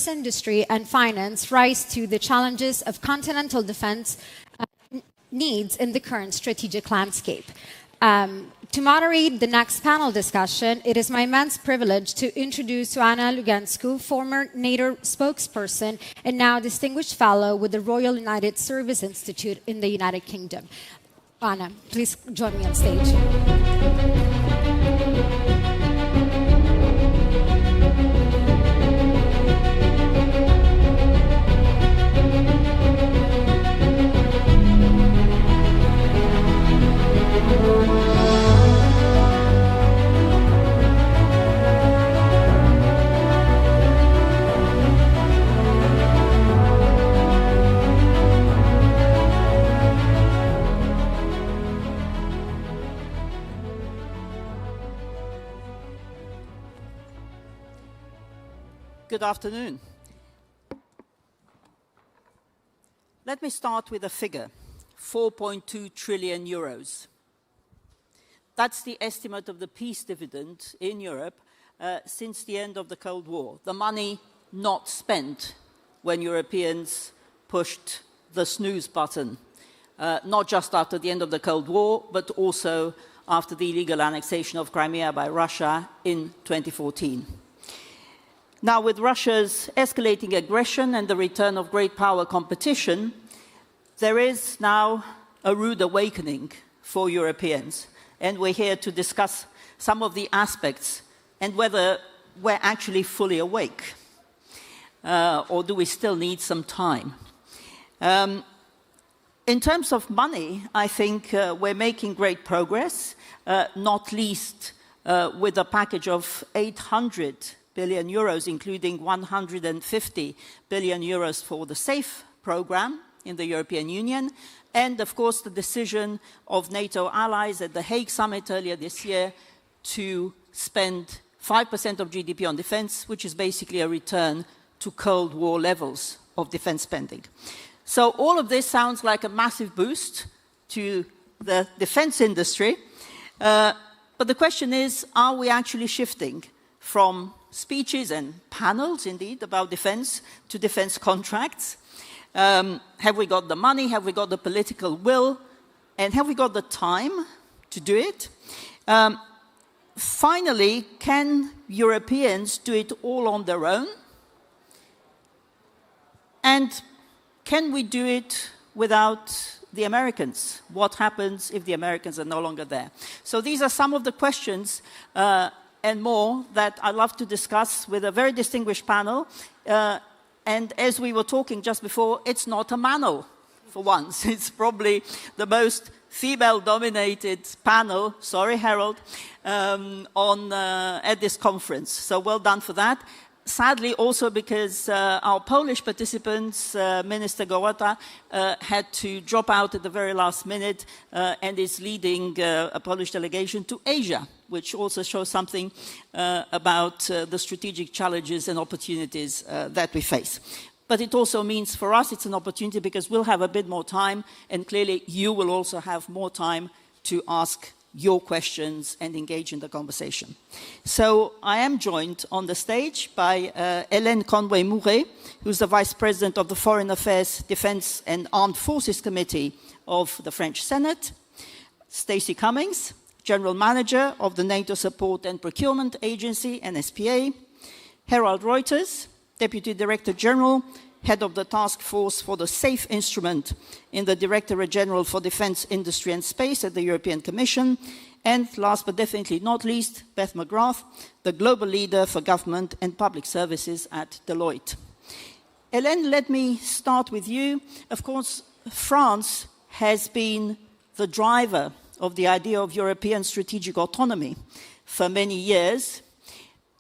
defense industry and finance rise to the challenges of continental defense needs in the current strategic landscape. To moderate the next panel discussion, it is my immense privilege to introduce Oana Lungescu, former NATO spokesperson and now distinguished fellow with the Royal United Service Institute in the United Kingdom. Oana, please join me on stage. Good afternoon. Let me start with a figure, 4.2 trillion euros. That's the estimate of the peace dividend in Europe since the end of the Cold War. The money not spent when Europeans pushed the snooze button, not just after the end of the Cold War, but also after the illegal annexation of Crimea by Russia in 2014. Now, with Russia's escalating aggression and the return of great power competition, there is now a rude awakening for Europeans. And we're here to discuss some of the aspects and whether we're actually fully awake, or do we still need some time. In terms of money, I think we're making great progress, not least with a package of 800 billion euros, including 150 billion euros for the SAFE program in the European Union, and of course the decision of NATO allies at the Hague summit earlier this year to spend 5% of GDP on defense, which is basically a return to Cold War levels of defense spending. So all of this sounds like a massive boost to the defense industry, but the question is, are we actually shifting from speeches and panels, indeed, about defense to defense contracts? Have we got the money? Have we got the political will? And have we got the time to do it? Finally, can Europeans do it all on their own? And can we do it without the Americans? What happens if the Americans are no longer there? So these are some of the questions and more that I'd love to discuss with a very distinguished panel. And as we were talking just before, it's not a manel for once. It's probably the most female-dominated panel, sorry, Herald, at this conference. So well done for that. Sadly, also because our Polish participants, Minister Gołota, had to drop out at the very last minute and is leading a Polish delegation to Asia, which also shows something about the strategic challenges and opportunities that we face. But it also means for us it's an opportunity because we'll have a bit more time, and clearly you will also have more time to ask your questions and engage in the conversation. So I am joined on the stage by Hélène Conway-Mouret, who's the Vice President of the Foreign Affairs, Defense and Armed Forces Committee of the French Senate, Stacy Cummings, General Manager of the NATO Support and Procurement Agency, NSPA, Herald Ruijters, Deputy Director General, Head of the Task Force for the SAFE Instrument in the Directorate General for Defense, Industry and Space at the European Commission, and last but definitely not least, Beth McGrath, the Global Leader for Government and Public Services at Deloitte. Hélène, let me start with you. Of course, France has been the driver of the idea of European strategic autonomy for many years.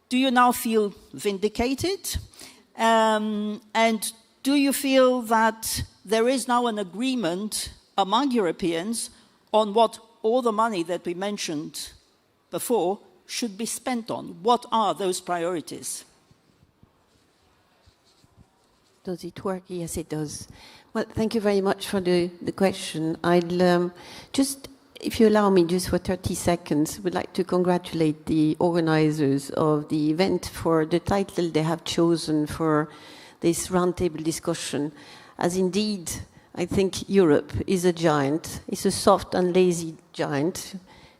Do you now feel vindicated? And do you feel that there is now an agreement among Europeans on what all the money that we mentioned before should be spent on? What are those priorities? Does it work? Yes, it does. Well, thank you very much for the question. I'll just if you allow me just for 30 seconds, I would like to congratulate the organizers of the event for the title they have chosen for this roundtable discussion. As indeed, I think Europe is a giant. It's a soft and lazy giant,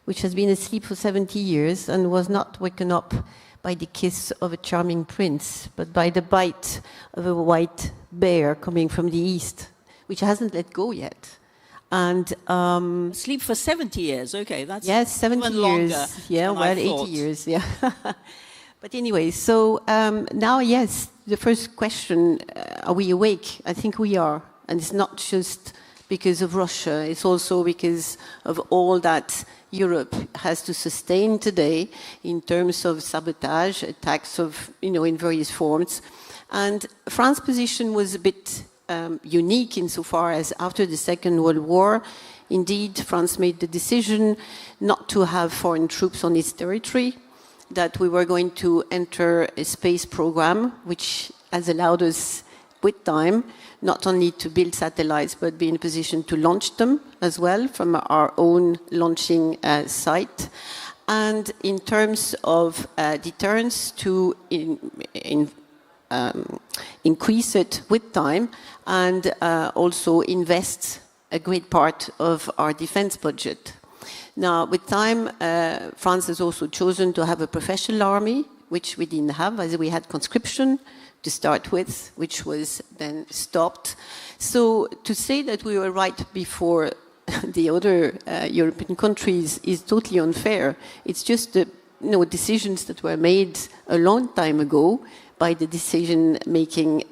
which has been asleep for 70 years and was not woken up by the kiss of a charming prince, but by the bite of a white bear coming from the east, which hasn't let go yet. And sleep for 70 years. Okay, that's yes, 70 years. Yeah, well, 80 years. Yeah. But anyway, so now, yes, the first question: are we awake? I think we are, and it's not just because of Russia. It's also because of all that Europe has to sustain today in terms of sabotage, attacks of, in various forms. And France's position was a bit unique insofar as after the Second World War, indeed, France made the decision not to have foreign troops on its territory, that we were going to enter a space program, which has allowed us, with time, not only to build satellites, but be in a position to launch them as well from our own launching site. And in terms of deterrence, to increase it with time and also invest a great part of our defense budget. Now, with time, France has also chosen to have a professional army, which we didn't have, as we had conscription to start with, which was then stopped. So to say that we were right before the other European countries is totally unfair. It's just the decisions that were made a long time ago by the decision-making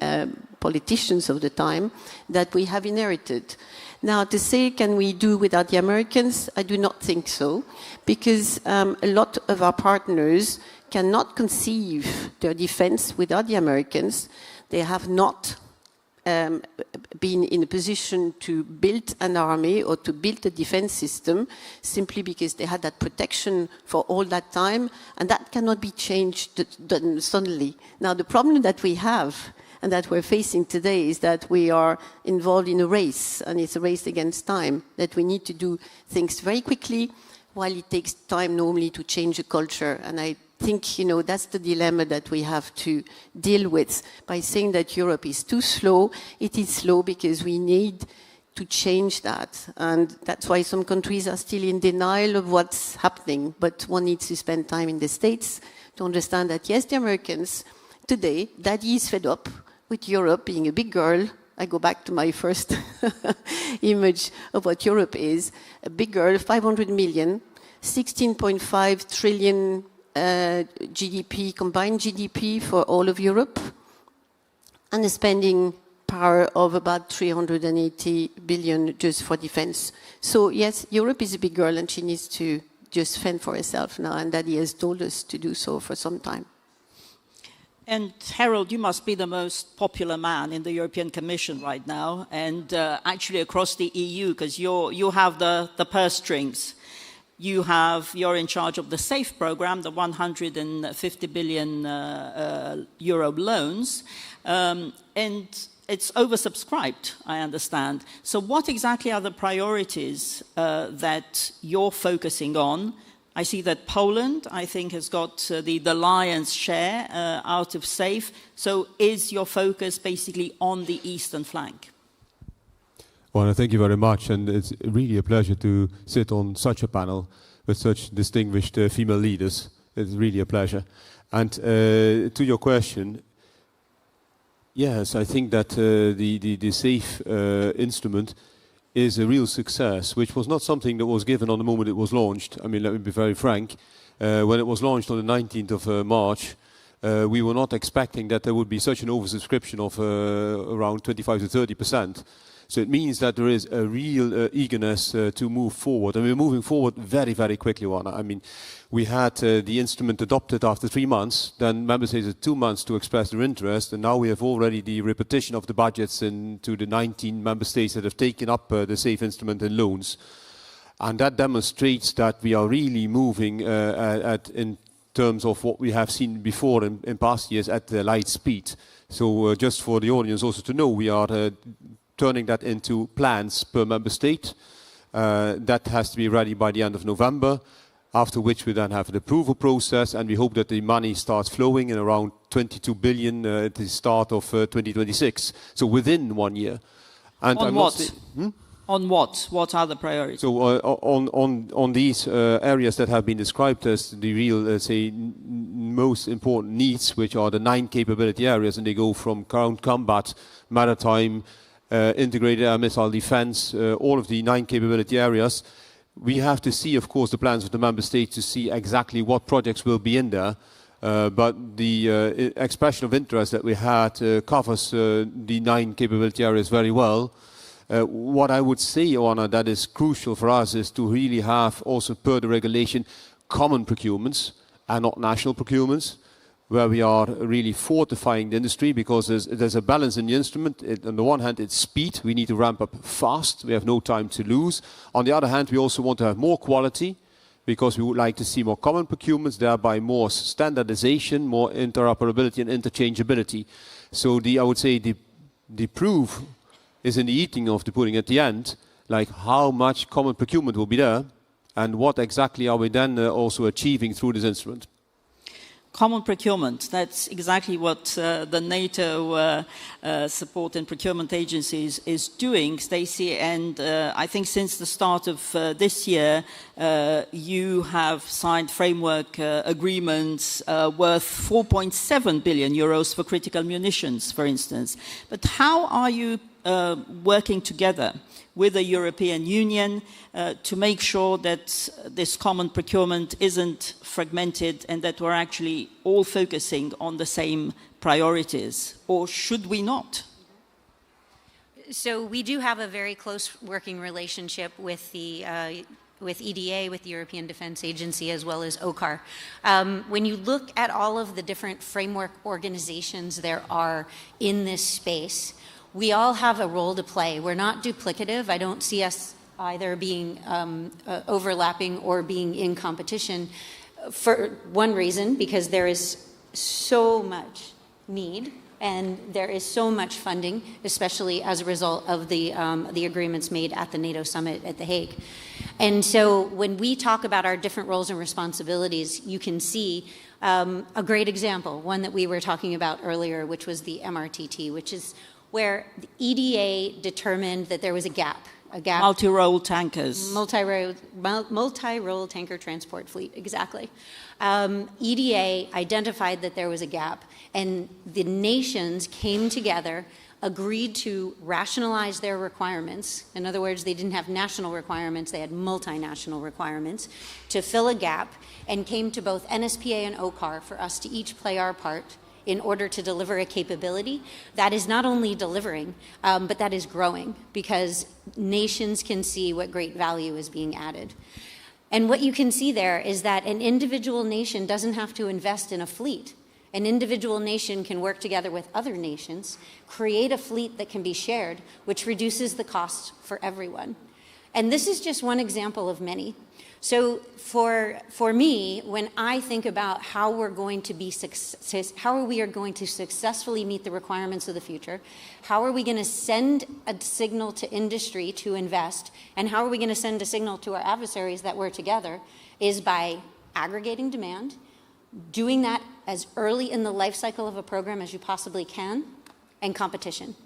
politicians of the time that we have inherited. Now, to say, can we do without the Americans? I do not think so, because a lot of our partners cannot conceive their defense without the Americans. They have not been in a position to build an army or to build a defense system simply because they had that protection for all that time, and that cannot be changed suddenly. Now, the problem that we have and that we're facing today is that we are involved in a race, and it's a race against time, that we need to do things very quickly while it takes time normally to change a culture. And I think, that's the dilemma that we have to deal with by saying that Europe is too slow. It is slow because we need to change that. And that's why some countries are still in denial of what's happening. But one needs to spend time in the States to understand that, yes, the Americans today, daddy is fed up with Europe being a big girl. I go back to my first image of what Europe is. A big girl, 500 million, 16.5 trillion GDP, combined GDP for all of Europe, and a spending power of about 380 billion just for defense. So yes, Europe is a big girl and she needs to just fend for herself now, and Daddy has told us to do so for some time. And Herald, you must be the most popular man in the European Commission right now, and actually across the EU, because you have the purse strings. You're in charge of the SAFE program, the 150 billion euro loans, and it's oversubscribed, I understand. So what exactly are the priorities that you're focusing on? I see that Poland, I think, has got the lion's share out of SAFE. So is your focus basically on the eastern flank? Well, thank you very much, and it's really a pleasure to sit on such a panel with such distinguished female leaders. It's really a pleasure. And to your question, yes, I think that the SAFE instrument is a real success, which was not something that was given on the moment it was launched. I mean, let me be very frank. When it was launched on the 19th of March, we were not expecting that there would be such an oversubscription of around 25 to 30%. So it means that there is a real eagerness to move forward. And we're moving forward very, very quickly, Oana. I mean, we had the instrument adopted after 3 months, then member states had 2 months to express their interest, and now we have already the repetition of the budgets into the 19 member states that have taken up the SAFE instrument and loans. And that demonstrates that we are really moving in terms of what we have seen before in past years at light speed. So just for the audience also to know, we are turning that into plans per member state. That has to be ready by the end of November, after which we then have the approval process, and we hope that the money starts flowing in around 22 billion at the start of 2026. So within 1 year. And on what? On what? What are the priorities? So on these areas that have been described as the real, say, most important needs, which are the 9 capability areas, and they go from ground combat, maritime, integrated air missile defense, all of the 9 capability areas. We have to see, of course, the plans of the member states to see exactly what projects will be in there. But the expression of interest that we had covers the 9 capability areas very well. What I would say, Oana, that is crucial for us is to really have also per the regulation common procurements and not national procurements, where we are really fortifying the industry, because there's a balance in the instrument. On the one hand, it's speed. We need to ramp up fast. We have no time to lose. On the other hand, we also want to have more quality, because we would like to see more common procurements, thereby more standardization, more interoperability and interchangeability. So I would say the proof is in the eating of the pudding at the end, like how much common procurement will be there, and what exactly are we then also achieving through this instrument. Common procurement, that's exactly what the NATO support and procurement agencies is doing, Stacy, and I think since the start of this year, you have signed framework agreements worth 4.7 billion euros for critical munitions, for instance. But how are you working together with the European Union to make sure that this common procurement isn't fragmented and that we're actually all focusing on the same priorities? Or should we not? So we do have a very close working relationship with the with EDA, with the European Defence Agency, as well as OCCAR. When you look at all of the different framework organizations there are in this space, we all have a role to play. We're not duplicative. I don't see us either being overlapping or being in competition for one reason, because there is so much need and there is so much funding, especially as a result of the agreements made at the NATO summit at The Hague. And so when we talk about our different roles and responsibilities, you can see a great example, one that we were talking about earlier, which was the MRTT, which is where the EDA determined that there was a gap. Multi-role tankers. Multi-role tanker transport fleet, exactly. EDA identified that there was a gap, and the nations came together, agreed to rationalize their requirements. In other words, they didn't have national requirements, they had multinational requirements to fill a gap, and came to both NSPA and OCCAR for us to each play our part in order to deliver a capability that is not only delivering, but that is growing, because nations can see what great value is being added. And what you can see there is that an individual nation doesn't have to invest in a fleet. An individual nation can work together with other nations, create a fleet that can be shared, which reduces the cost for everyone. And this is just one example of many. So for me, when I think about how we are going to successfully meet the requirements of the future, how are we going to send a signal to industry to invest, and how are we going to send a signal to our adversaries that we're together, is by aggregating demand, doing that as early in the life cycle of a program as you possibly can, and competition.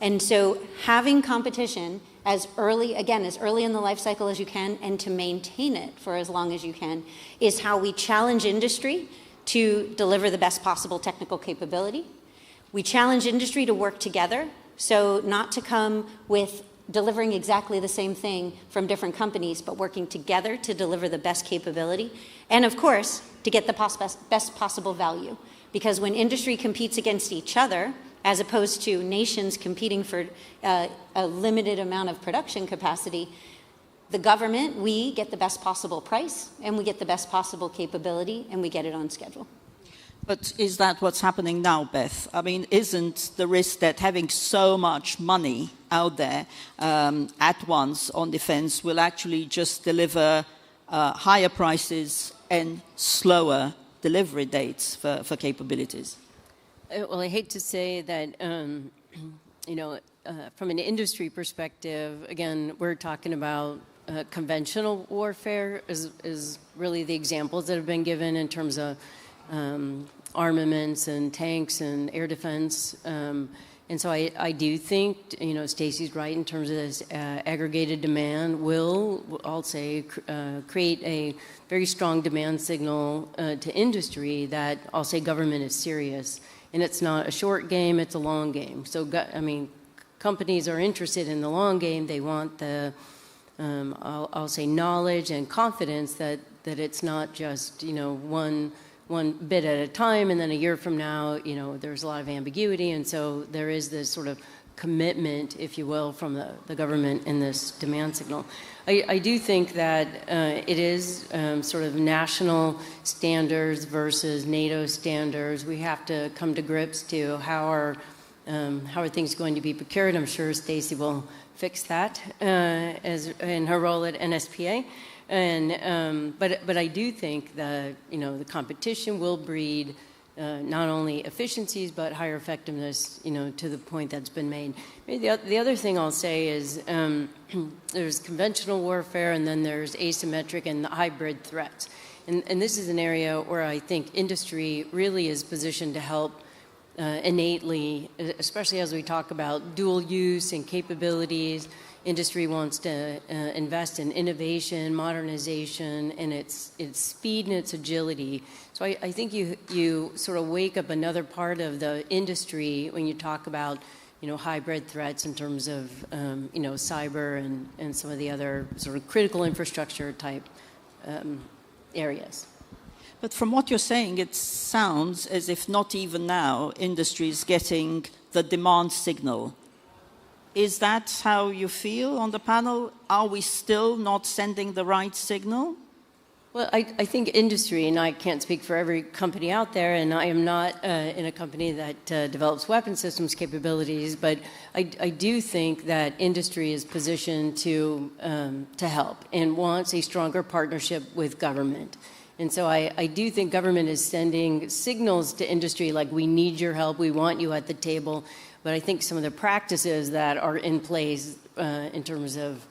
And so having competition as early in the life cycle as you can, and to maintain it for as long as you can, is how we challenge industry to deliver the best possible technical capability. We challenge industry to work together, so not to come with delivering exactly the same thing from different companies, but working together to deliver the best capability. And of course, to get the best possible value. Because when industry competes against each other, as opposed to nations competing for a limited amount of production capacity, the government, we get the best possible price, and we get the best possible capability, and we get it on schedule. But is that what's happening now, Beth? I mean, isn't the risk that having so much money out there at once on defense will actually just deliver higher prices and slower delivery dates for capabilities? Well, I hate to say that, from an industry perspective, again, we're talking about conventional warfare is really the examples that have been given in terms of armaments and tanks and air defense. And so I do think, Stacy's right in terms of this aggregated demand will, I'll say, create a very strong demand signal to industry that I'll say government is serious. And it's not a short game, it's a long game. So, companies are interested in the long game. They want the, I'll say, knowledge and confidence that it's not just, one bit at a time, and then a year from now, there's a lot of ambiguity, and so there is this sort of commitment, if you will, from the government in this demand signal. I do think that it is sort of national standards versus NATO standards. We have to come to grips to how are things going to be procured. I'm sure Stacy will fix that as in her role at NSPA. And but I do think that the competition will breed not only efficiencies but higher effectiveness. To the point that's been made. Maybe the other thing I'll say is there's conventional warfare and then there's asymmetric and the hybrid threats. And this is an area where I think industry really is positioned to help innately, especially as we talk about dual use and capabilities. Industry wants to invest in innovation, modernization, and its speed and its agility. So I think you sort of wake up another part of the industry when you talk about hybrid threats in terms of cyber and some of the other sort of critical infrastructure type areas. But from what you're saying, it sounds as if not even now industry is getting the demand signal. Is that how you feel on the panel? Are we still not sending the right signal? Well, I think industry, and I can't speak for every company out there, and I am not in a company that develops weapon systems capabilities, but I do think that industry is positioned to help and wants a stronger partnership with government. And so I do think government is sending signals to industry like, we need your help, we want you at the table. But I think some of the practices that are in place in terms of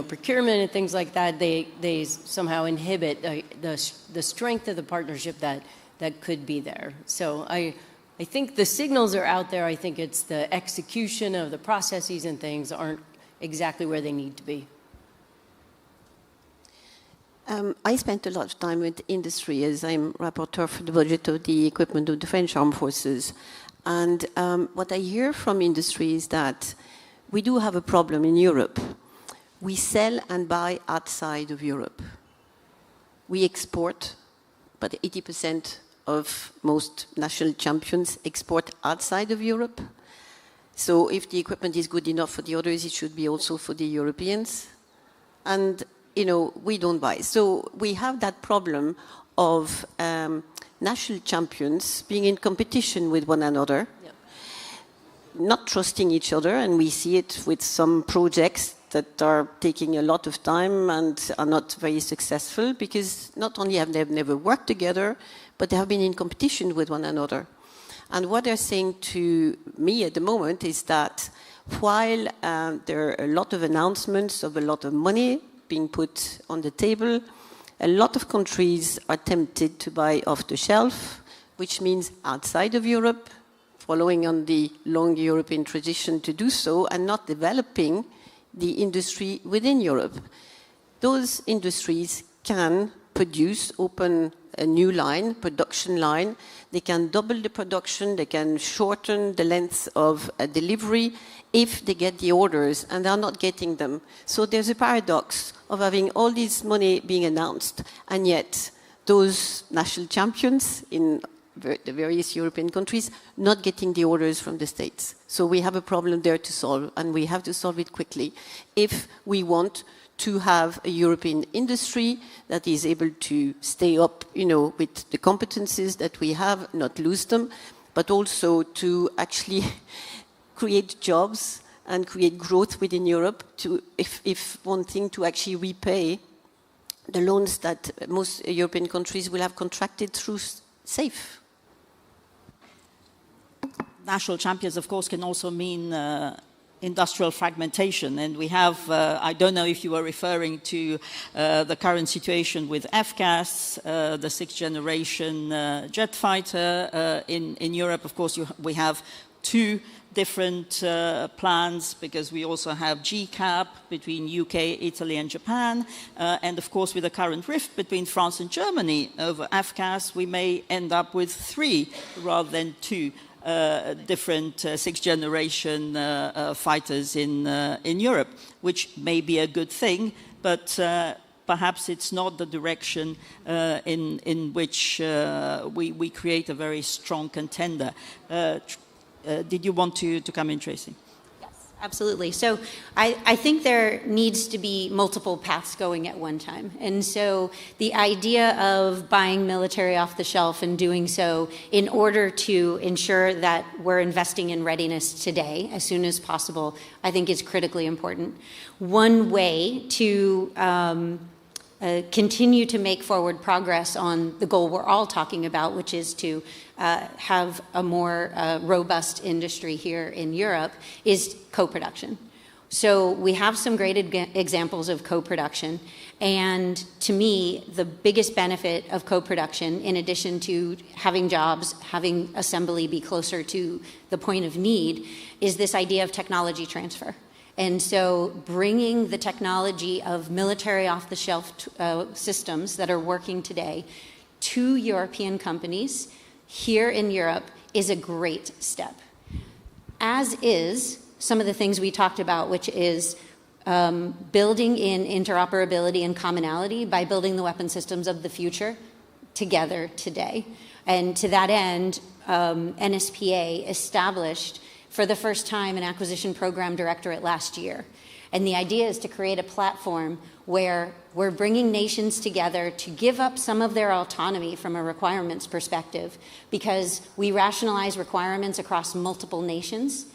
procurement and things like that, they somehow inhibit the strength of the partnership that could be there. So I think the signals are out there. I think it's the execution of the processes and things aren't exactly where they need to be. I spent a lot of time with industry as I'm rapporteur for the budget of the equipment of the French Armed Forces. And what I hear from industry is that we do have a problem in Europe. We sell and buy outside of Europe. We export, but 80% of most national champions export outside of Europe. So if the equipment is good enough for the others, it should be also for the Europeans. And, we don't buy. So we have that problem of national champions being in competition with one another, not trusting each other, and we see it with some projects that are taking a lot of time and are not very successful because not only have they never worked together, but they have been in competition with one another. And what they're saying to me at the moment is that while there are a lot of announcements of a lot of money being put on the table, a lot of countries are tempted to buy off the shelf, which means outside of Europe, following on the long European tradition to do so, and not developing the industry within Europe. Those industries can produce, open a new line, production line. They can double the production, they can shorten the length of a delivery if they get the orders, and they're not getting them. So there's a paradox of having all this money being announced, and yet those national champions in the various European countries not getting the orders from the States. So we have a problem there to solve, and we have to solve it quickly if we want to have a European industry that is able to stay up, with the competencies that we have, not lose them, but also to actually create jobs and create growth within Europe, to, if one thing, to actually repay the loans that most European countries will have contracted through SAFE. National champions, of course, can also mean industrial fragmentation, and we have, I don't know if you were referring to the current situation with FCAS, the sixth generation jet fighter in Europe. Of course, we have two different plans, because we also have GCAP between UK, Italy and Japan, and of course with the current rift between France and Germany over FCAS, we may end up with 3 rather than 2 different sixth generation fighters in Europe, which may be a good thing, but perhaps it's not the direction in which we create a very strong contender. Did you want to come in, Tracy? Absolutely. So I think there needs to be multiple paths going at one time. And so the idea of buying military off the shelf and doing so in order to ensure that we're investing in readiness today as soon as possible, I think is critically important. One way to continue to make forward progress on the goal we're all talking about, which is to have a more robust industry here in Europe, is co-production. So we have some great examples of co-production, and to me, the biggest benefit of co-production, in addition to having jobs, having assembly be closer to the point of need, is this idea of technology transfer. And so bringing the technology of military off-the-shelf systems that are working today to European companies here in Europe is a great step. As is some of the things we talked about, which is building in interoperability and commonality by building the weapon systems of the future together today. And to that end, NSPA established for the first time an acquisition program directorate last year. And the idea is to create a platform where we're bringing nations together to give up some of their autonomy from a requirements perspective, because we rationalize requirements across multiple nations.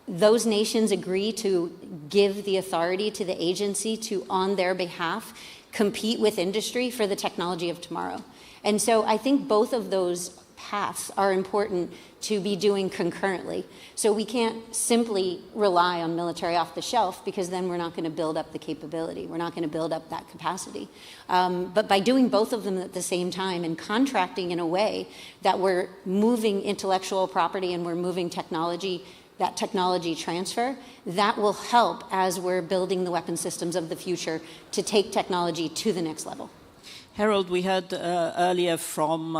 Those nations agree to give the authority to the agency to, on their behalf, compete with industry for the technology of tomorrow. And so I think both of those paths are important to be doing concurrently. So we can't simply rely on military off the shelf, because then we're not going to build up the capability. We're not going to build up that capacity. But by doing both of them at the same time and contracting in a way that we're moving intellectual property and we're moving technology, that technology transfer, that will help as we're building the weapon systems of the future to take technology to the next level. Herald, we heard earlier from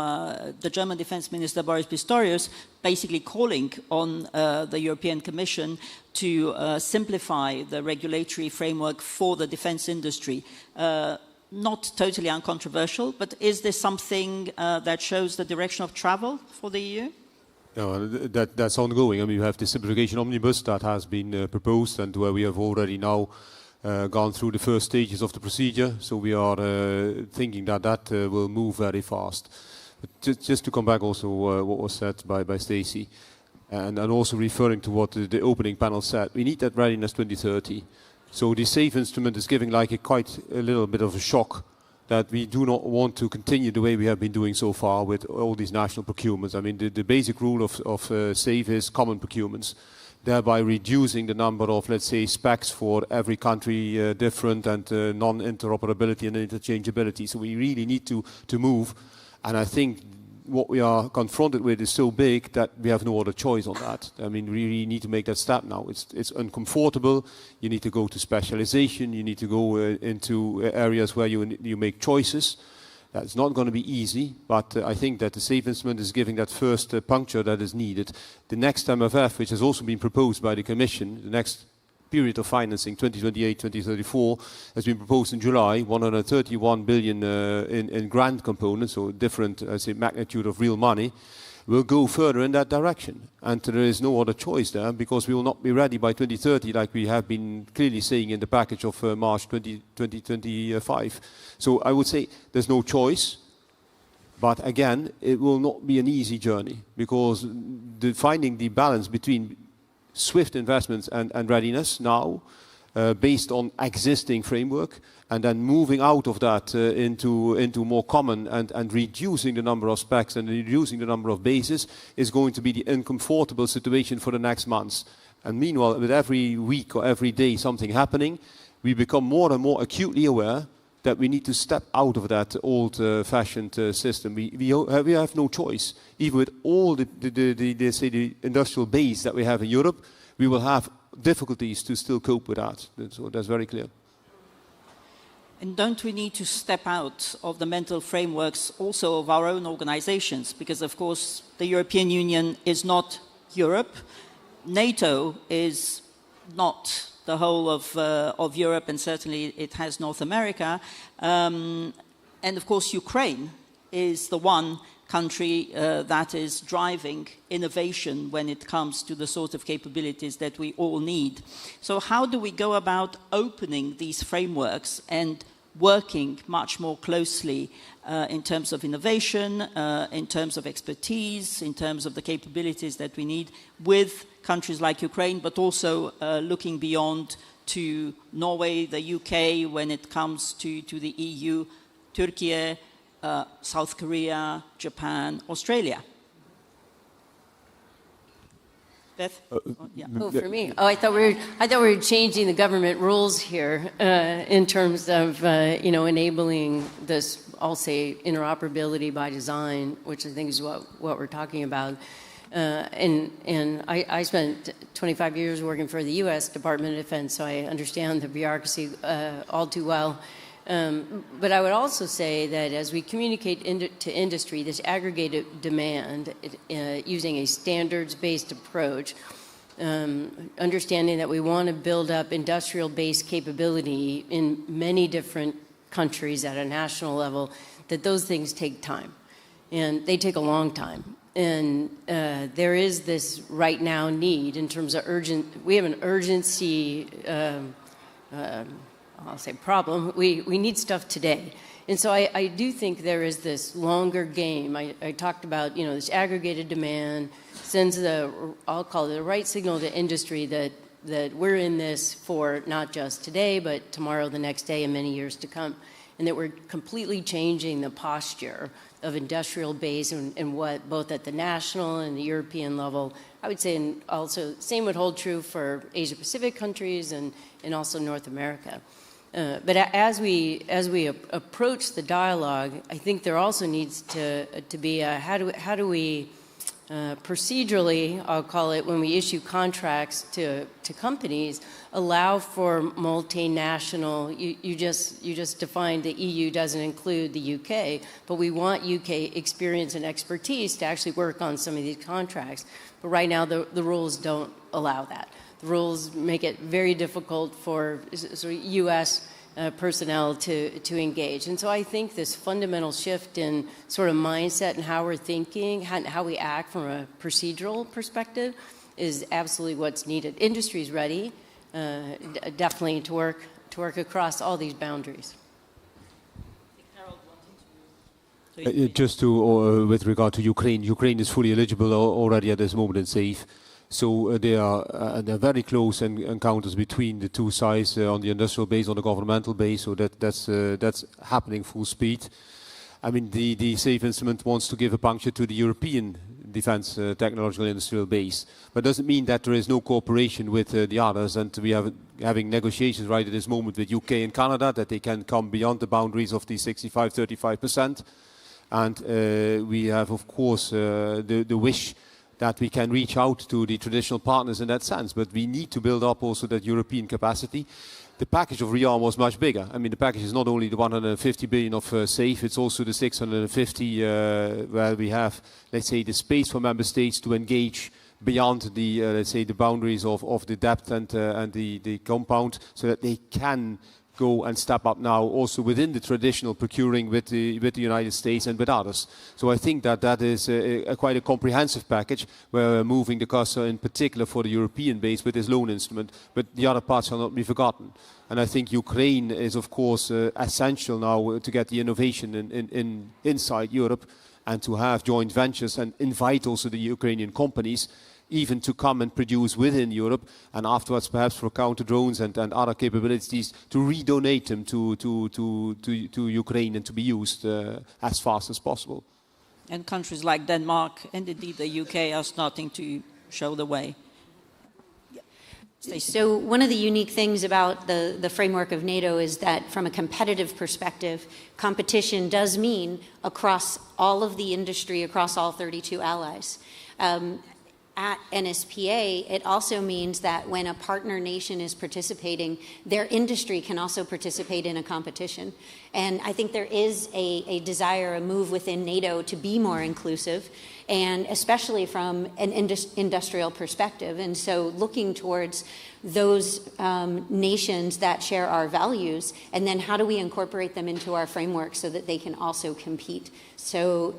the German Defense Minister Boris Pistorius basically calling on the European Commission to simplify the regulatory framework for the defense industry. Not totally uncontroversial, but is this something that shows the direction of travel for the EU? No, that's ongoing. I mean, you have the simplification omnibus that has been proposed, and where we have already now gone through the first stages of the procedure, so we are thinking that will move very fast. But just to come back also what was said by Stacy, and also referring to what the opening panel said, we need that readiness 2030. So the SAFE instrument is giving like quite a little bit of a shock that we do not want to continue the way we have been doing so far with all these national procurements. I mean, the basic rule of SAFE is common procurements, thereby reducing the number of, let's say, specs for every country different, and non-interoperability and interchangeability. So we really need to move. And I think what we are confronted with is so big that we have no other choice on that. I mean, we really need to make that step now. It's uncomfortable. You need to go to specialization. You need to go into areas where you make choices. That's not going to be easy, but I think that the SAFE instrument is giving that first puncture that is needed. The next MFF, which has also been proposed by the Commission, the next period of financing, 2028-2034, has been proposed in July, 131 billion in grant components, so different, magnitude of real money, will go further in that direction. And there is no other choice there, because we will not be ready by 2030, like we have been clearly saying in the package of March 2025. So I would say there's no choice, but again, it will not be an easy journey, because finding the balance between swift investments and readiness now, based on existing framework, and then moving out of that into more common and reducing the number of specs and reducing the number of bases, is going to be the uncomfortable situation for the next months. And meanwhile, with every week or every day something happening, we become more and more acutely aware that we need to step out of that old-fashioned system. We have no choice. Even with all the industrial base that we have in Europe, we will have difficulties to still cope with that. So that's very clear. And don't we need to step out of the mental frameworks also of our own organizations? Because, of course, the European Union is not Europe. NATO is not the whole of Europe, and certainly it has North America. And, of course, Ukraine is the one country that is driving innovation when it comes to the sort of capabilities that we all need. So how do we go about opening these frameworks and working much more closely in terms of innovation, in terms of expertise, in terms of the capabilities that we need with countries like Ukraine, but also looking beyond to Norway, the UK, when it comes to the EU, Turkey, South Korea, Japan, Australia? Beth? Yeah. Oh, for me. Oh, I thought we were changing the government rules here in terms of enabling this, I'll say, interoperability by design, which I think is what we're talking about. And I spent 25 years working for the U.S. Department of Defense, so I understand the bureaucracy all too well. But I would also say that as we communicate to industry, this aggregated demand using a standards-based approach, understanding that we want to build up industrial-based capability in many different countries at a national level, that those things take time. And they take a long time. And there is this right now need in terms of we have an urgency I'll say problem. We need stuff today. And so I do think there is this longer game. I talked about, this aggregated demand sends I'll call it the right signal to industry that we're in this for not just today, but tomorrow, the next day, and many years to come. And that we're completely changing the posture of industrial base and what both at the national and the European level, I would say, and also same would hold true for Asia Pacific countries and also North America. But as we approach the dialogue, I think there also needs to be how do we procedurally, I'll call it, when we issue contracts to companies, allow for multinational. You just defined the EU doesn't include the UK, but we want UK experience and expertise to actually work on some of these contracts. But right now the rules don't allow that. The rules make it very difficult for U.S. Personnel to engage. And so I think this fundamental shift in sort of mindset and how we're thinking, how we act from a procedural perspective is absolutely what's needed. Industry is ready, definitely to work across all these boundaries. Just to, with regard to Ukraine is fully eligible already at this moment and safe. So there are very close encounters between the two sides on the industrial base, on the governmental base. So that's happening full speed. I mean, the SAFE instrument wants to give a puncture to the European defense technological industrial base, but doesn't mean that there is no cooperation with the others. And we are having negotiations right at this moment with UK and Canada that they can come beyond the boundaries of the 65-35%. And we have, of course, the wish that we can reach out to the traditional partners in that sense, but we need to build up also that European capacity. The package of ReArm was much bigger. I mean, the package is not only the 150 billion of SAFE, it's also the 650 where we have, let's say, the space for member states to engage beyond the, let's say, the boundaries of the depth and the compound, so that they can go and step up now also within the traditional procuring with the United States and with others. So I think that is quite a comprehensive package where we're moving the cursor in particular for the European base with this loan instrument, but the other parts shall not be forgotten. And I think Ukraine is of course essential now to get the innovation inside Europe and to have joint ventures and invite also the Ukrainian companies even to come and produce within Europe, and afterwards perhaps for counter drones and other capabilities to redonate them to Ukraine and to be used as fast as possible. And countries like Denmark and indeed the UK are starting to show the way. So one of the unique things about the framework of NATO is that from a competitive perspective, competition does mean across all of the industry, across all 32 allies. At NSPA, it also means that when a partner nation is participating, their industry can also participate in a competition. And I think there is a desire, a move within NATO to be more inclusive, and especially from an industrial perspective. And so looking towards those nations that share our values, and then how do we incorporate them into our framework so that they can also compete. So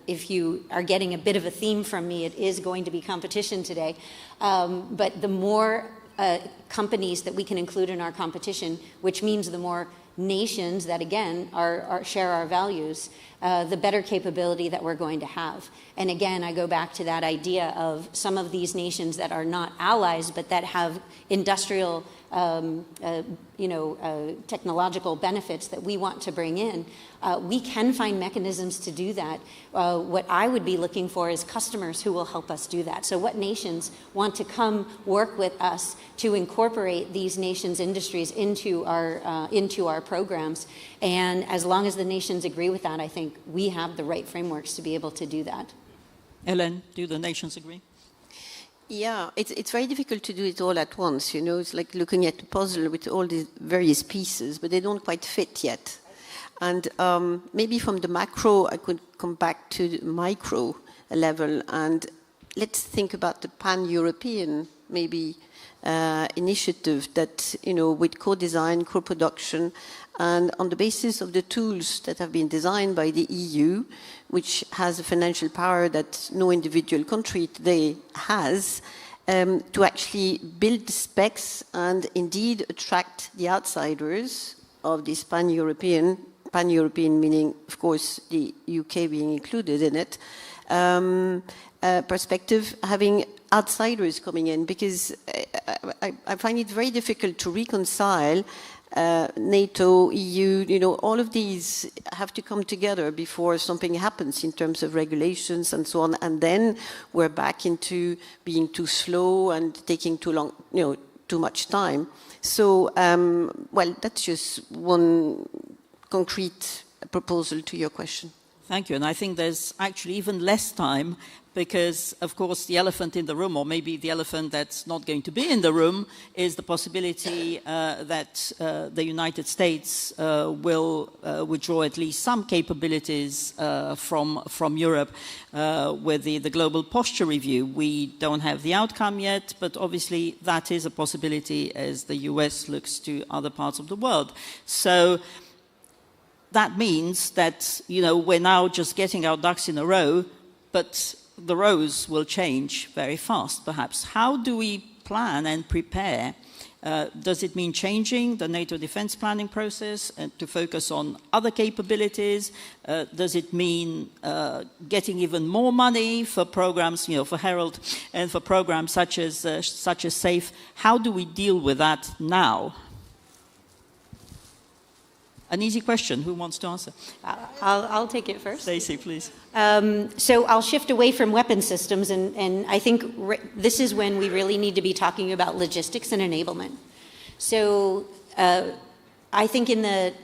if you are getting a bit of a theme from me, it is going to be competition today. But the more companies that we can include in our competition, which means the more nations that, again, share our values, the better capability that we're going to have. And again, I go back to that idea of some of these nations that are not allies, but that have industrial, technological benefits that we want to bring in. We can find mechanisms to do that. What I would be looking for is customers who will help us do that. So what nations want to come work with us to incorporate these nations' industries into our programs? And as long as the nations agree with that, I think we have the right frameworks to be able to do that. Hélène, do the nations agree? Yeah, it's very difficult to do it all at once, you know. It's like looking at a puzzle with all these various pieces, but they don't quite fit yet. And maybe from the macro, I could come back to the micro level, and let's think about the pan-European, maybe, initiative that, you know, with co-design, co-production, and on the basis of the tools that have been designed by the EU, which has a financial power that no individual country today has, to actually build the specs and indeed attract the outsiders of this pan-European meaning, of course, the UK being included in it, perspective, having outsiders coming in, because I find it very difficult to reconcile NATO, EU, you know, all of these have to come together before something happens in terms of regulations and so on, and then we're back into being too slow and taking too long, you know, too much time. So, well, that's just one concrete proposal to your question. Thank you. And I think there's actually even less time because, of course, the elephant in the room, or maybe the elephant that's not going to be in the room, is the possibility that the United States will withdraw at least some capabilities from Europe with the global posture review. We don't have the outcome yet, but obviously that is a possibility as the US looks to other parts of the world. So that means that, you know, we're now just getting our ducks in a row, but the rows will change very fast, perhaps. How do we plan and prepare? Does it mean changing the NATO defense planning process to focus on other capabilities? Does it mean getting even more money for programs, you know, for Herald and for programs such as SAFE? How do we deal with that now? An easy question. Who wants to answer? I'll take it first. Stacy, please. So I'll shift away from weapon systems, and I think this is when we really need to be talking about logistics and enablement. So I think in the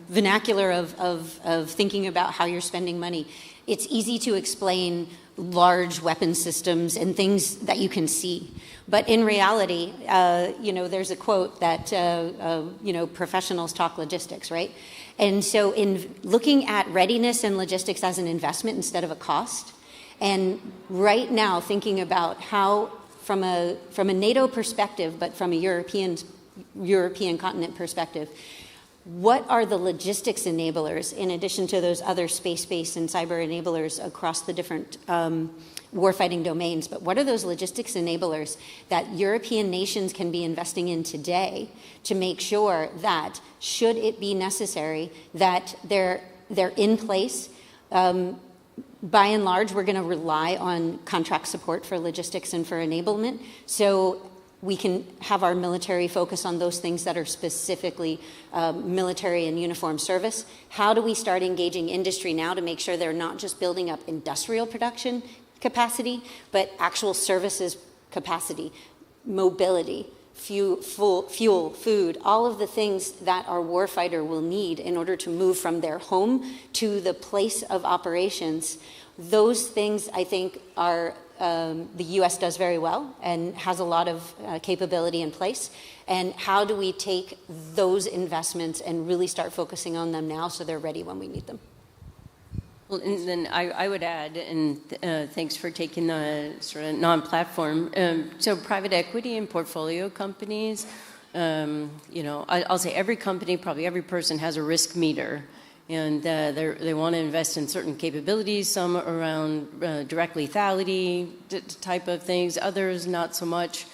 vernacular of thinking about how you're spending money, it's easy to explain large weapon systems and things that you can see. But in reality, you know, there's a quote that, you know, professionals talk logistics, right? And so in looking at readiness and logistics as an investment instead of a cost, and right now thinking about how, from a NATO perspective, but from a European continent perspective, what are the logistics enablers in addition to those other space-based and cyber enablers across the different warfighting domains? But what are those logistics enablers that European nations can be investing in today to make sure that, should it be necessary, that they're in place? By and large, we're going to rely on contract support for logistics and for enablement. So we can have our military focus on those things that are specifically military and uniform service. How do we start engaging industry now to make sure they're not just building up industrial production capacity, but actual services capacity? mobility, fuel, food, all of the things that our warfighter will need in order to move from their home to the place of operations. Those things, I think, are the U.S. does very well and has a lot of capability in place. And how do we take those investments and really start focusing on them now so they're ready when we need them? Well, and then I would add, and thanks for taking the sort of non-platform. So private equity and portfolio companies, I'll say every company, probably every person has a risk meter. And they want to invest in certain capabilities, some around direct lethality type of things, others not so much.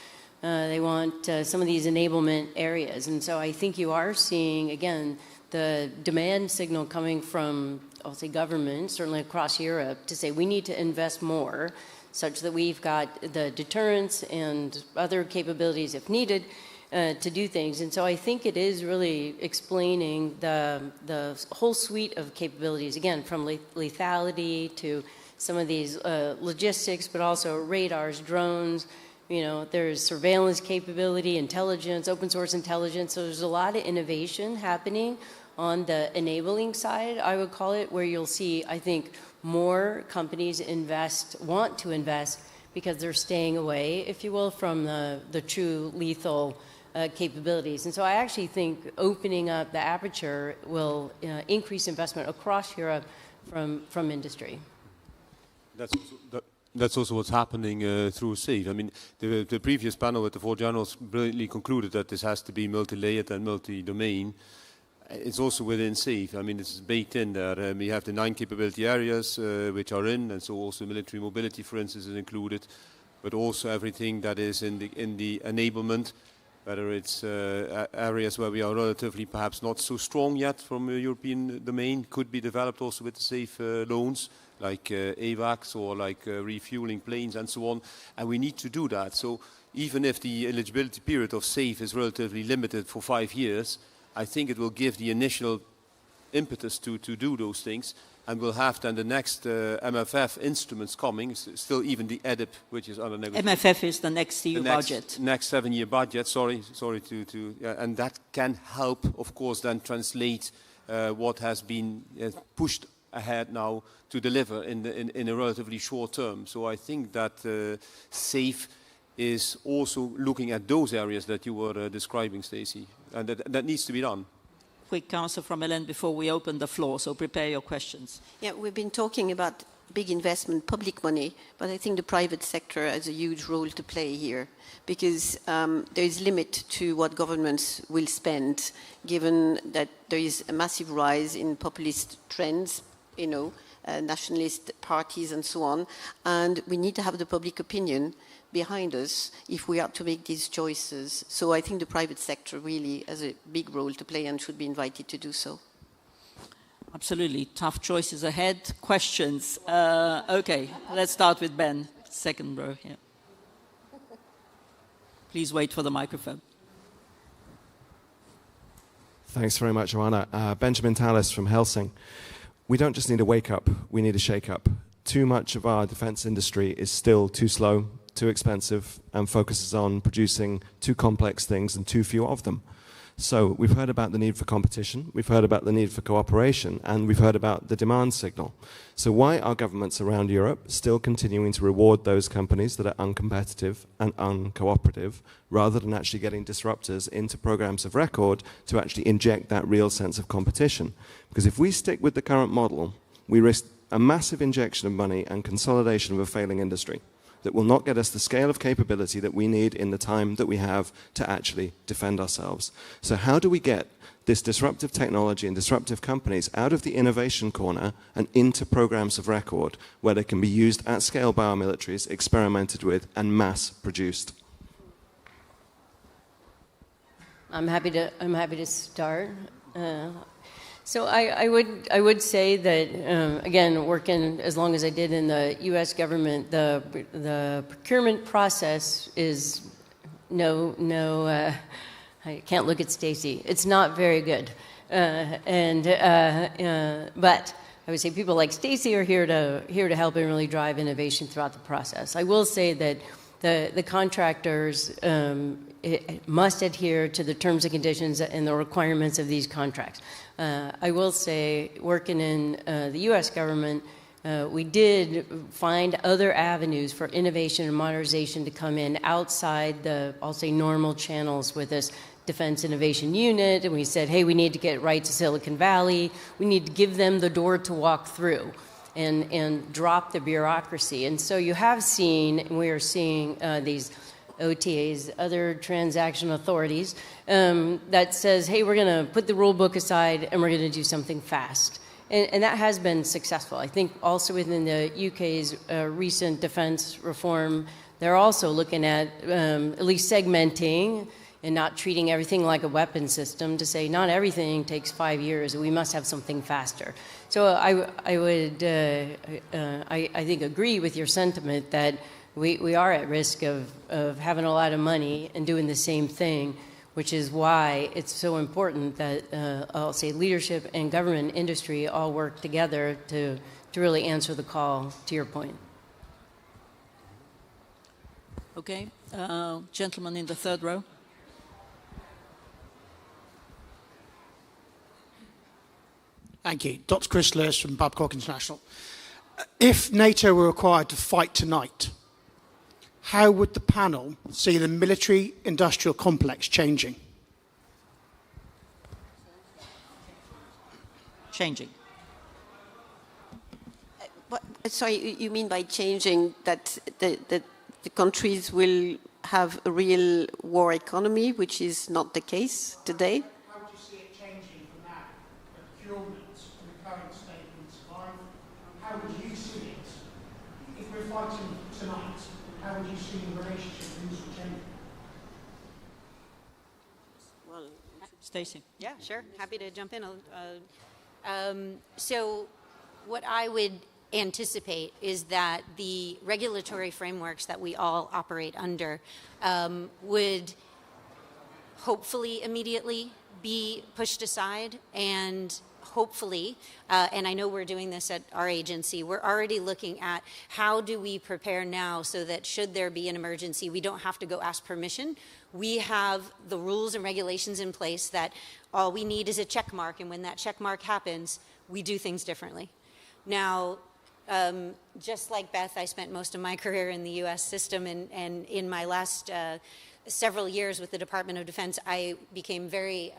They want some of these enablement areas. And so I think you are seeing, again, the demand signal coming from, I'll say, government, certainly across Europe, to say we need to invest more such that we've got the deterrence and other capabilities if needed to do things. And so I think it is really explaining the whole suite of capabilities, again, from lethality to some of these logistics, but also radars, drones. There's surveillance capability, intelligence, open source intelligence. So there's a lot of innovation happening on the enabling side, I would call it, where you'll see, I think, more companies want to invest because they're staying away, if you will, from the true lethal capabilities. And so I actually think opening up the aperture will increase investment across Europe from industry. That's also what's happening through SAFE. I mean, the previous panel with the four generals brilliantly concluded that this has to be multi-layered and multi-domain. It's also within SAFE. I mean, it's baked in there. We have the 9 capability areas which are in, and so also military mobility, for instance, is included, but also everything that is in the enablement, whether it's areas where we are relatively perhaps not so strong yet from a European domain, could be developed also with the SAFE loans, like AVAX or like refueling planes and so on. And we need to do that. So even if the eligibility period of SAFE is relatively limited for 5 years, I think it will give the initial impetus to do those things, and we'll have then the next MFF instruments coming, still even the EDIP, which is under negotiation. MFF is the next EU budget. Next 7-year budget, sorry and that can help, of course, then translate what has been pushed ahead now to deliver in a relatively short term. So I think that SAFE is also looking at those areas that you were describing, Stacy, and that needs to be done. Quick answer from Hélène before we open the floor, so prepare your questions. Yeah, we've been talking about big investment, public money, but I think the private sector has a huge role to play here, because there is limit to what governments will spend, given that there is a massive rise in populist trends, nationalist parties and so on, and we need to have the public opinion behind us if we are to make these choices. So I think the private sector really has a big role to play and should be invited to do so. Absolutely. Tough choices ahead. Questions? Okay, let's start with Ben, second row here. Please wait for the microphone. Thanks very much, Oana. Benjamin Tallis from Helsing. We don't just need a wake-up, we need a shake-up. Too much of our defense industry is still too slow, too expensive, and focuses on producing too complex things and too few of them. So we've heard about the need for competition, we've heard about the need for cooperation, and we've heard about the demand signal. So why are governments around Europe still continuing to reward those companies that are uncompetitive and uncooperative, rather than actually getting disruptors into programs of record to actually inject that real sense of competition? Because if we stick with the current model, we risk a massive injection of money and consolidation of a failing industry that will not get us the scale of capability that we need in the time that we have to actually defend ourselves. So how do we get this disruptive technology and disruptive companies out of the innovation corner and into programs of record where they can be used at scale by our militaries, experimented with, and mass produced? I'm happy to start. So I would say that, again, working as long as I did in the U.S. government, the procurement process is I can't look at Stacy. It's not very good. But I would say people like Stacy are here to help and really drive innovation throughout the process. I will say that the contractors must adhere to the terms and conditions and the requirements of these contracts. I will say, working in the U.S. government, we did find other avenues for innovation and modernization to come in outside the, I'll say, normal channels with this Defense Innovation Unit, and we said, hey, we need to get right to Silicon Valley. We need to give them the door to walk through and drop the bureaucracy. And so you have seen, and we are seeing these OTAs, other transaction authorities, that says, hey, we're going to put the rule book aside and we're going to do something fast. And that has been successful. I think also within the UK's recent defense reform, they're also looking at least segmenting and not treating everything like a weapon system to say not everything takes 5 years. We must have something faster. So I would, I think, agree with your sentiment that we are at risk of having a lot of money and doing the same thing, which is why it's so important that, I'll say, leadership and government and industry all work together to really answer the call, to your point. Okay. Gentleman in the third row. Thank you. Dr. Chris Lewis from Babcock International. If NATO were required to fight tonight, how would the panel see the military-industrial complex changing? Changing. Sorry, you mean by changing that the countries will have a real war economy, which is not the case today? How would you see it changing from now? The procurement and the current state and survival. How would you see it? If we're fighting tonight, how would you see the relationship with industry changing? Well, Stacy. Yeah, sure. Happy to jump in. So what I would anticipate is that the regulatory frameworks that we all operate under would hopefully immediately be pushed aside, and hopefully, and I know we're doing this at our agency, we're already looking at how do we prepare now so that should there be an emergency, we don't have to go ask permission. We have the rules and regulations in place that all we need is a check mark, and when that check mark happens, we do things differently. Now, just like Beth, I spent most of my career in the U.S. system, and in my last several years with the Department of Defense, I became very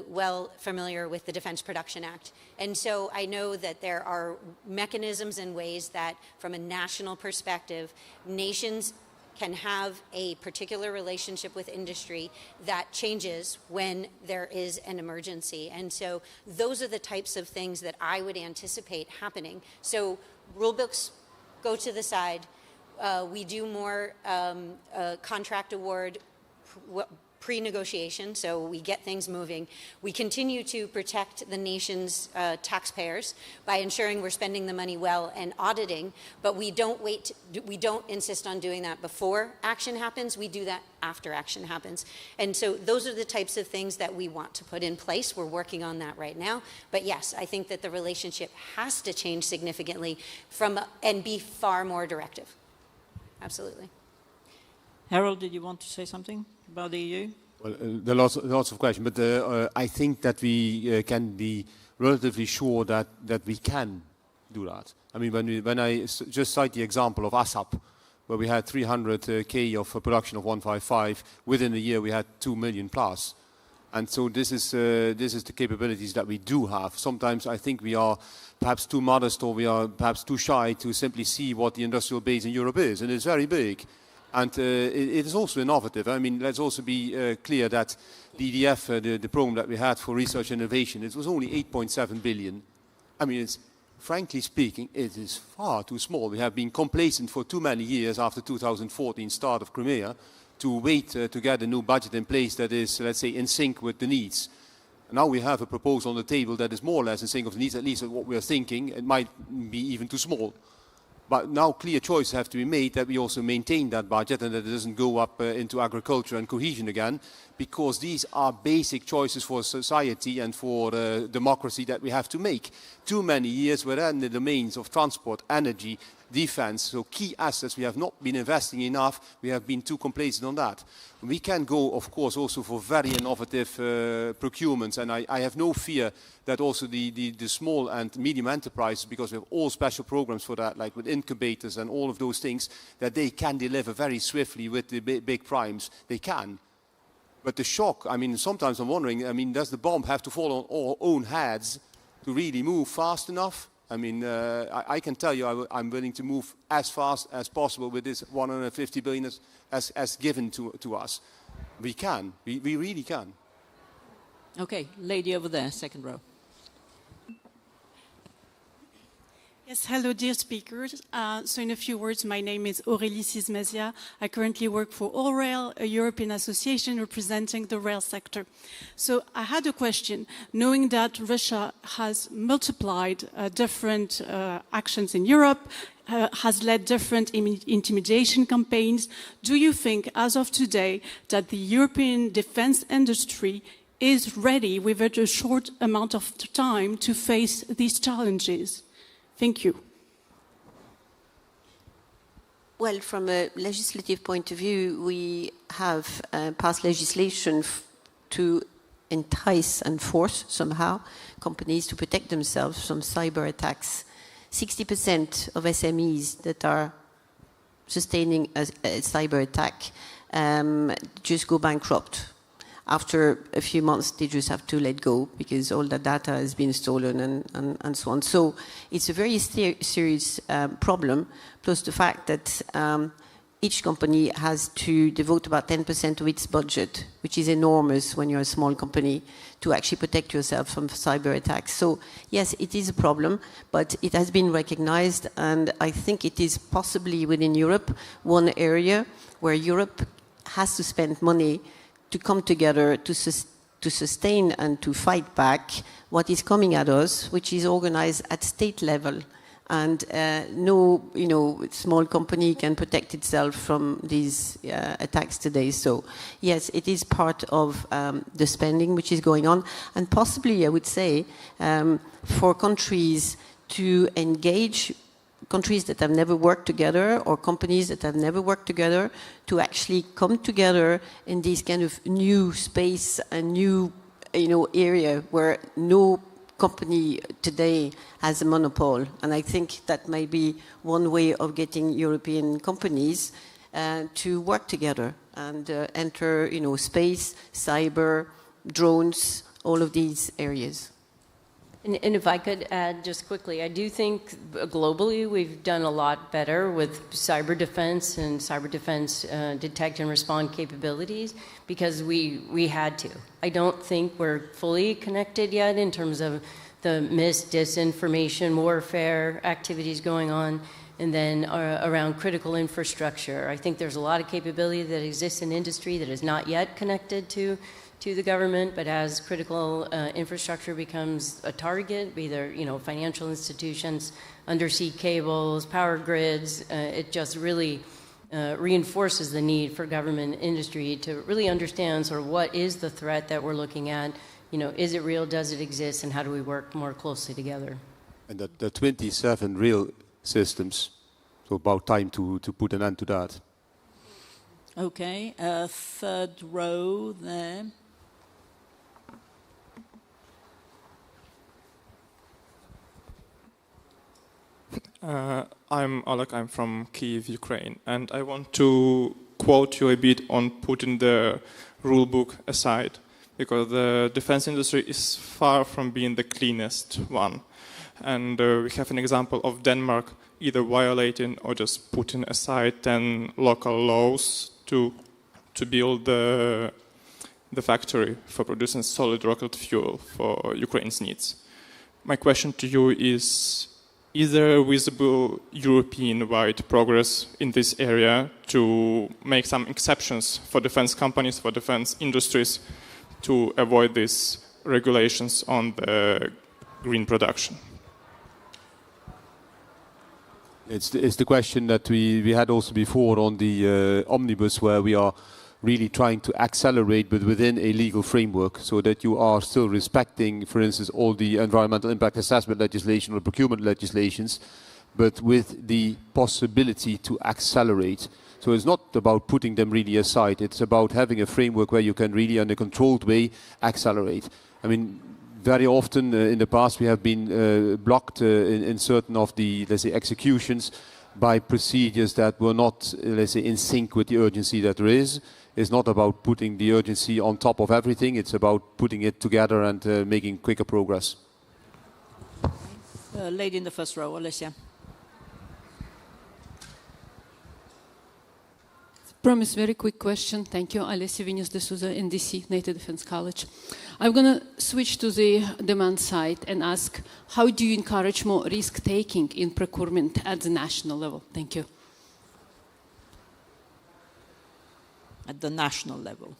well familiar with the Defense Production Act. And so I know that there are mechanisms and ways that, from a national perspective, nations can have a particular relationship with industry that changes when there is an emergency. And so those are the types of things that I would anticipate happening. So rule books go to the side. We do more contract award pre-negotiation, so we get things moving. We continue to protect the nation's taxpayers by ensuring we're spending the money well and auditing, but we don't we don't insist on doing that before action happens. We do that after action happens. And so those are the types of things that we want to put in place. We're working on that right now. But yes, I think that the relationship has to change significantly and be far more directive. Absolutely. Herald, did you want to say something about the EU? Well, there are lots of questions, but I think that we can be relatively sure that we can do that. I mean, when I just cite the example of ASAP, where we had 300K of production of 155, within a year we had 2 million plus. And so this is the capabilities that we do have. Sometimes I think we are perhaps too modest, or we are perhaps too shy to simply see what the industrial base in Europe is, and it's very big. And it is also innovative. I mean, let's also be clear that the EDF, the program that we had for research and innovation, it was only 8.7 billion. I mean, frankly speaking, it is far too small. We have been complacent for too many years after 2014, start of Crimea, to wait to get a new budget in place that is, let's say, in sync with the needs. Now we have a proposal on the table that is more or less in sync with the needs, at least what we are thinking. It might be even too small. But now clear choices have to be made that we also maintain that budget and that it doesn't go up into agriculture and cohesion again, because these are basic choices for society and for democracy that we have to make. Too many years we're in the domains of transport, energy, defense, so key assets, we have not been investing enough. We have been too complacent on that. We can go, of course, also for very innovative procurements, and I have no fear that also the small and medium enterprises, because we have all special programs for that, like with incubators and all of those things, that they can deliver very swiftly with the big primes. They can. But the shock, I mean, sometimes I'm wondering, I mean, does the bomb have to fall on our own heads to really move fast enough? I mean, I can tell you I'm willing to move as fast as possible with this 150 billion as given to us. We can. We really can. Okay, lady over there, second row. Yes, hello, dear speakers. So in a few words, my name is Aurélie Sismazia. I currently work for AllRail, a European association representing the rail sector. So I had a question. Knowing that Russia has multiplied different actions in Europe, has led different intimidation campaigns, do you think, as of today, that the European defense industry is ready with a short amount of time to face these challenges? Thank you. Well, from a legislative point of view, we have passed legislation to entice and force somehow companies to protect themselves from cyber attacks. 60% of SMEs that are sustaining a cyber attack just go bankrupt. After a few months, they just have to let go because all the data has been stolen and so on. So it's a very serious problem, plus the fact that each company has to devote about 10% of its budget, which is enormous when you're a small company, to actually protect yourself from cyber attacks. So yes, it is a problem, but it has been recognized, and I think it is possibly within Europe one area where Europe has to spend money to come together to sustain and to fight back what is coming at us, which is organized at state level. And no, small company can protect itself from these attacks today. So yes, it is part of the spending which is going on. And possibly, I would say, for countries to engage, countries that have never worked together or companies that have never worked together, to actually come together in this kind of new space, a new area where no company today has a monopoly. And I think that may be one way of getting European companies to work together and enter space, cyber, drones, all of these areas. And if I could add just quickly, I do think globally we've done a lot better with cyber defense and cyber defense detect and respond capabilities because we had to. I don't think we're fully connected yet in terms of the disinformation, warfare activities going on, and then around critical infrastructure. I think there's a lot of capability that exists in industry that is not yet connected to the government, but as critical infrastructure becomes a target, be there financial institutions, undersea cables, power grids, it just really reinforces the need for government industry to really understand sort of what is the threat that we're looking at, is it real, does it exist, and how do we work more closely together? And the 27 real systems, so about time to put an end to that. Okay, third row there. I'm Oleg, I'm from Kyiv, Ukraine, and I want to quote you a bit on putting the rule book aside, because the defense industry is far from being the cleanest one. And we have an example of Denmark either violating or just putting aside 10 local laws to build the factory for producing solid rocket fuel for Ukraine's needs. My question to you is there a visible European-wide progress in this area to make some exceptions for defense companies, for defense industries, to avoid these regulations on the green production? It's the question that we had also before on the omnibus, where we are really trying to accelerate, but within a legal framework, so that you are still respecting, for instance, all the environmental impact assessment legislation or procurement legislations, but with the possibility to accelerate. So it's not about putting them really aside. It's about having a framework where you can really, in a controlled way, accelerate. I mean, very often in the past we have been blocked in certain of the, let's say, executions by procedures that were not, let's say, in sync with the urgency that there is. It's not about putting the urgency on top of everything. It's about putting it together and making quicker progress. Lady in the first row, Alicia. Promise, very quick question. Thank you. Alessia Viñas de Souza, NDC, NATO Defense College. I'm going to switch to the demand side and ask, how do you encourage more risk-taking in procurement at the national level? Thank you. At the national level.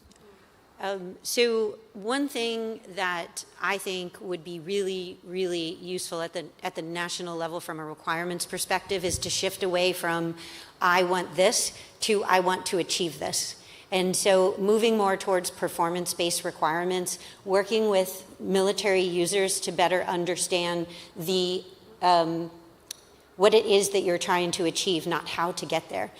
So one thing that I think would be really, really useful at the national level from a requirements perspective is to shift away from I want this to I want to achieve this. And so moving more towards performance-based requirements, working with military users to better understand the what it is that you're trying to achieve, not how to get there.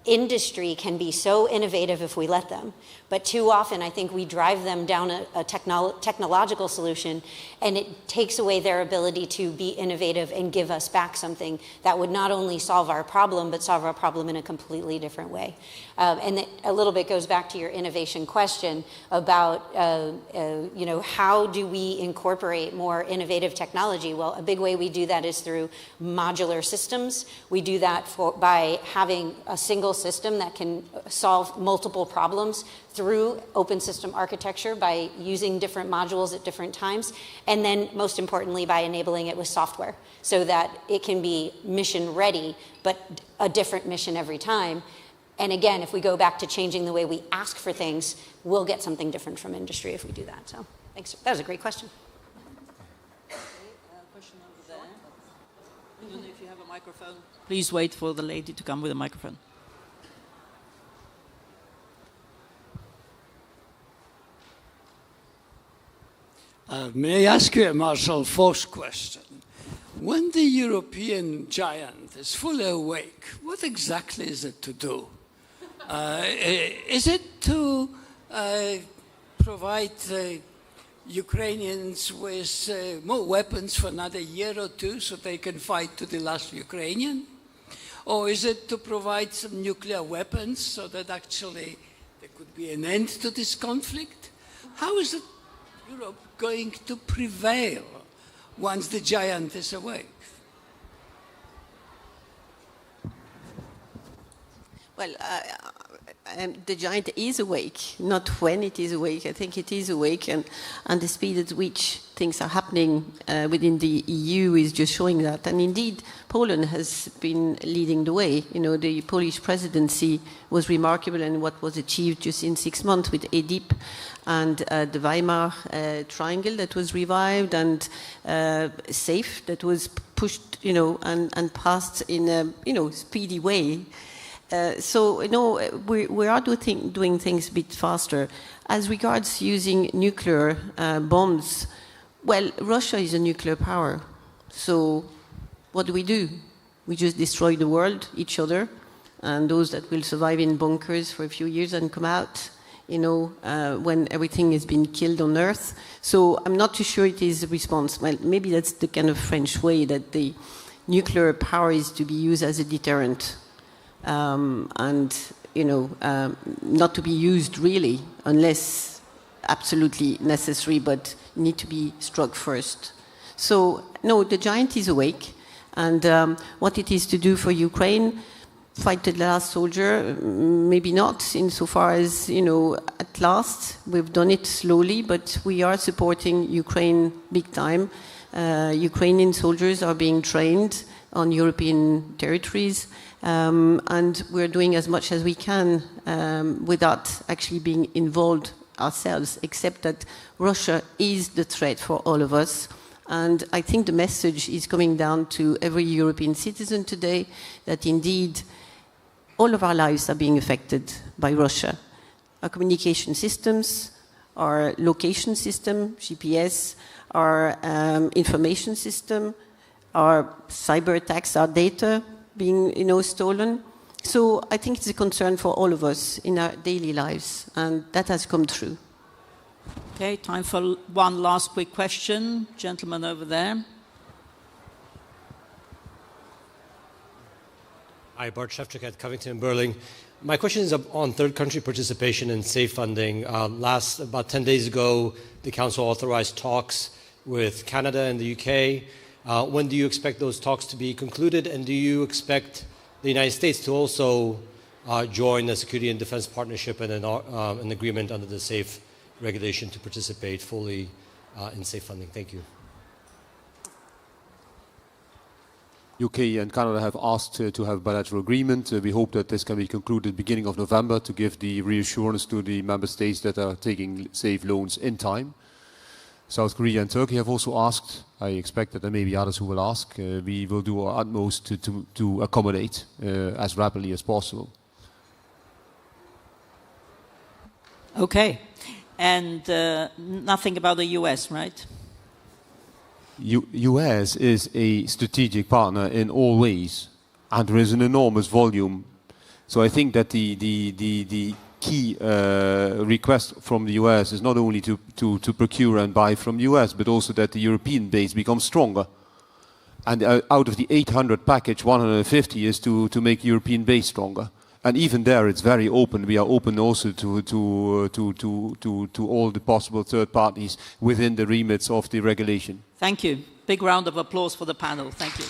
Industry can be so innovative if we let them, but too often I think we drive them down a technological solution, and it takes away their ability to be innovative and give us back something that would not only solve our problem, but solve our problem in a completely different way. And it a little bit goes back to your innovation question about, you know, how do we incorporate more innovative technology? Well, a big way we do that is through modular systems. We do that by having a single system that can solve multiple problems through open system architecture by using different modules at different times, and then most importantly by enabling it with software so that it can be mission ready, but a different mission every time. And again, if we go back to changing the way we ask for things, we'll get something different from industry if we do that. So thanks. That was a great question. Question over there. I don't know if you have a microphone. Please wait for the lady to come with a microphone. May I ask you a Marshall Foch question? When the European giant is fully awake, what exactly is it to do? Is it to provide Ukrainians with more weapons for another year or two so they can fight to the last Ukrainian? Or is it to provide some nuclear weapons so that actually there could be an end to this conflict? How is Europe going to prevail once the giant is awake? Well, the giant is awake, not when it is awake. I think it is awake, and the speed at which things are happening within the EU is just showing that. And indeed, Poland has been leading the way. You know, the Polish presidency was remarkable in what was achieved just in 6 months with EDIP and the Weimar Triangle that was revived, and SAFE that was pushed, you know, and passed in a, you know, speedy way. So, you know, we are doing things a bit faster. As regards using nuclear bombs, well, Russia is a nuclear power. So what do? We just destroy the world, each other, and those that will survive in bunkers for a few years and come out, you know, when everything has been killed on Earth. So I'm not too sure it is a response. Well, maybe that's the kind of French way, that the nuclear power is to be used as a deterrent. And, you know, not to be used really unless absolutely necessary, but need to be struck first. So, no, the giant is awake, and what it is to do for Ukraine, fight the last soldier, maybe not, insofar as, you know, at last, we've done it slowly, but we are supporting Ukraine big time. Ukrainian soldiers are being trained on European territories. And we're doing as much as we can without actually being involved ourselves, except that Russia is the threat for all of us. And I think the message is coming down to every European citizen today that indeed all of our lives are being affected by Russia. Our communication systems, our location system, GPS, our information system, our cyber attacks, our data being, stolen. So I think it's a concern for all of us in our daily lives, and that has come true. Okay, time for one last quick question. Gentleman over there. Hi, Bart Shevchuk at Covington & Burling. My question is on third country participation in safe funding. About 10 days ago, the Council authorized talks with Canada and the UK. When do you expect those talks to be concluded, and do you expect the United States to also join the Security and Defense Partnership and an agreement under the SAFE regulation to participate fully in safe funding? Thank you. UK and Canada have asked to have bilateral agreement. We hope that this can be concluded beginning of November to give the reassurance to the member states that are taking safe loans in time. South Korea and Turkey have also asked. I expect that there may be others who will ask. We will do our utmost to accommodate as rapidly as possible. Okay. And nothing about the US, right? US is a strategic partner in all ways, and there is an enormous volume. So I think that the key request from the US is not only to procure and buy from the US, but also that the European base becomes stronger. And out of the 800 package, 150 is to make European base stronger. And even there, it's very open. We are open also to all the possible third parties within the remits of the regulation. Thank you. Big round of applause for the panel. Thank you.